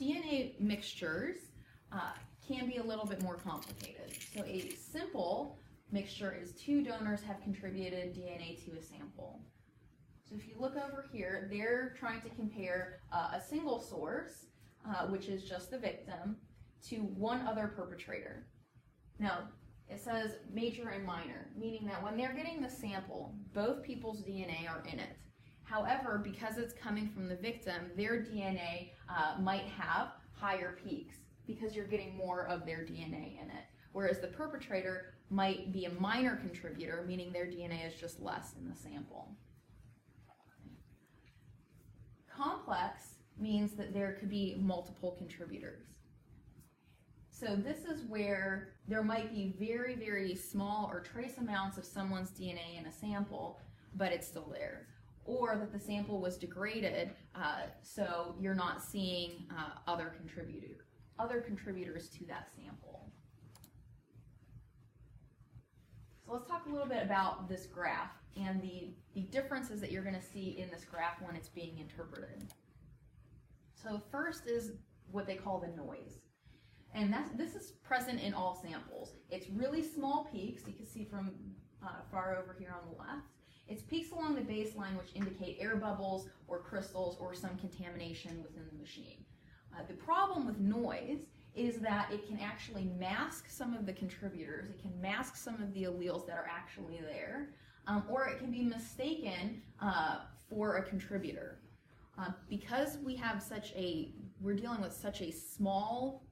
DNA mixtures can be a little bit more complicated. So a simple mixture is 2 donors have contributed DNA to a sample. So if you look over here, they're trying to compare a single source, which is just the victim, to one other perpetrator. Now, it says major and minor, meaning that when they're getting the sample, both people's DNA are in it. However, because it's coming from the victim, their DNA might have higher peaks because you're getting more of their DNA in it. Whereas the perpetrator might be a minor contributor, meaning their DNA is just less in the sample. Complex means that there could be multiple contributors. So this is where there might be very, very small or trace amounts of someone's DNA in a sample, but it's still there. Or that the sample was degraded, so you're not seeing other contributors to that sample. So let's talk a little bit about this graph and the differences that you're going to see in this graph when it's being interpreted. So first is what they call the noise. And this is present in all samples. It's really small peaks, you can see from far over here on the left. It's peaks along the baseline which indicate air bubbles or crystals or some contamination within the machine. The problem with noise is that it can actually mask some of the contributors, it can mask some of the alleles that are actually there, or it can be mistaken for a contributor. Because we're dealing with such a small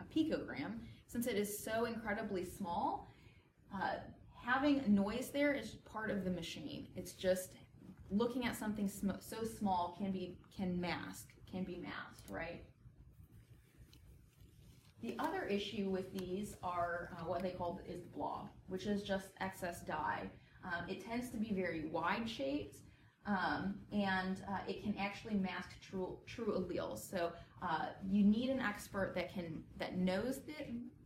a picogram, since it is so incredibly small, having noise there is part of the machine. It's just looking at something so small can be masked, right? The other issue with these are what they call is the blob, which is just excess dye. It tends to be very wide shaped, and it can actually mask true alleles. So you need an expert that knows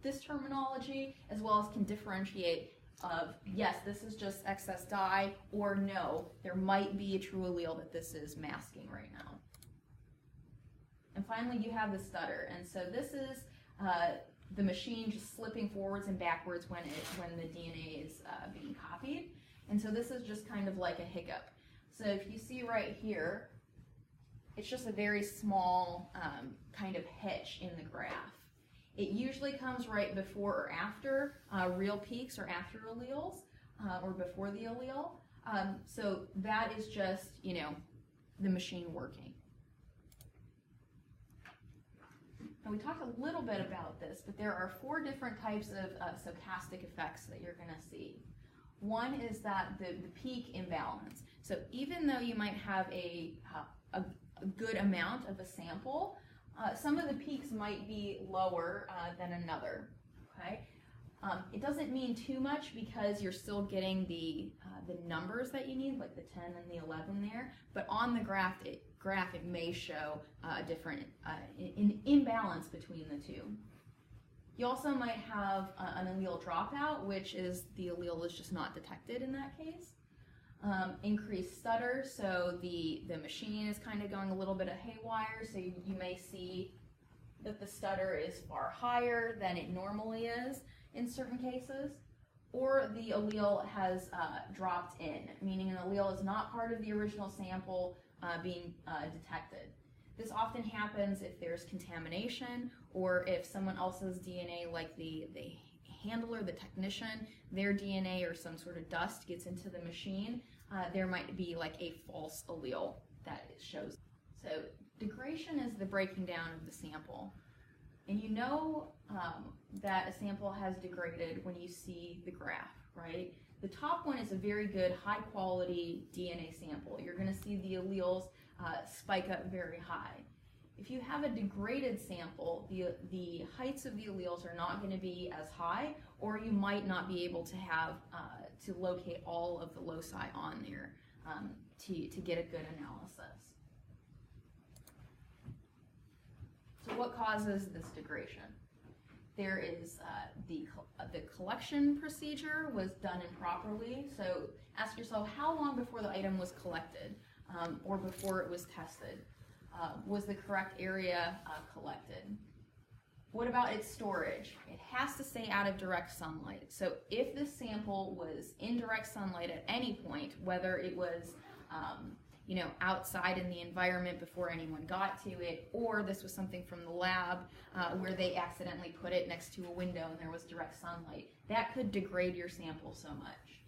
this terminology, as well as can differentiate of, yes, this is just excess dye, or no, there might be a true allele that this is masking right now. And finally, you have the stutter, and so this is the machine just slipping forwards and backwards when the DNA is being copied, and so this is just kind of like a hiccup. So if you see right here, it's just a very small kind of hitch in the graph. It usually comes right before or after real peaks or after alleles, or before the allele. So that is just, the machine working. Now we talked a little bit about this, but there are 4 different types of stochastic effects that you're going to see. One is that the peak imbalance. So even though you might have a good amount of a sample, some of the peaks might be lower than another. Okay, it doesn't mean too much because you're still getting the numbers that you need, like the 10 and the 11 there. But on the graph, it may show a different imbalance between the two. You also might have an allele dropout, which is the allele is just not detected in that case. Increased stutter, so the machine is kind of going a little bit of haywire, so you may see that the stutter is far higher than it normally is in certain cases. Or the allele has dropped in, meaning an allele is not part of the original sample being detected. This often happens if there's contamination, or if someone else's DNA, like the handler, the technician, their DNA or some sort of dust gets into the machine, there might be like a false allele that it shows. So degradation is the breaking down of the sample. And you know that a sample has degraded when you see the graph, right? The top one is a very good, high quality DNA sample. You're going to see the alleles spike up very high. If you have a degraded sample, the heights of the alleles are not going to be as high, or you might not be able to have to locate all of the loci on there to get a good analysis. So what causes this degradation? There is the collection procedure was done improperly. So ask yourself how long before the item was collected or before it was tested. was the correct area collected. What about its storage? It has to stay out of direct sunlight. So if the sample was in direct sunlight at any point, whether it was outside in the environment before anyone got to it, or this was something from the lab where they accidentally put it next to a window and there was direct sunlight, that could degrade your sample so much.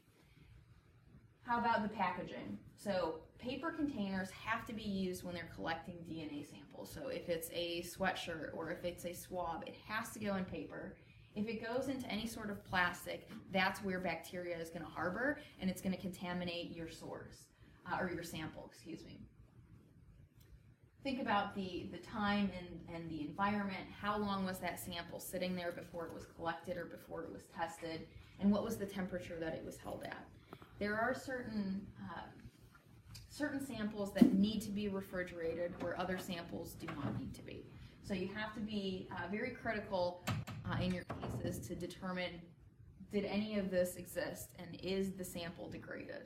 How about the packaging? So paper containers have to be used when they're collecting DNA samples. So if it's a sweatshirt or if it's a swab, it has to go in paper. If it goes into any sort of plastic, that's where bacteria is going to harbor, and it's going to contaminate your source, or your sample, excuse me. Think about the time and the environment. How long was that sample sitting there before it was collected or before it was tested, and what was the temperature that it was held at? There are certain samples that need to be refrigerated where other samples do not need to be. So you have to be very critical in your cases to determine, did any of this exist and is the sample degraded?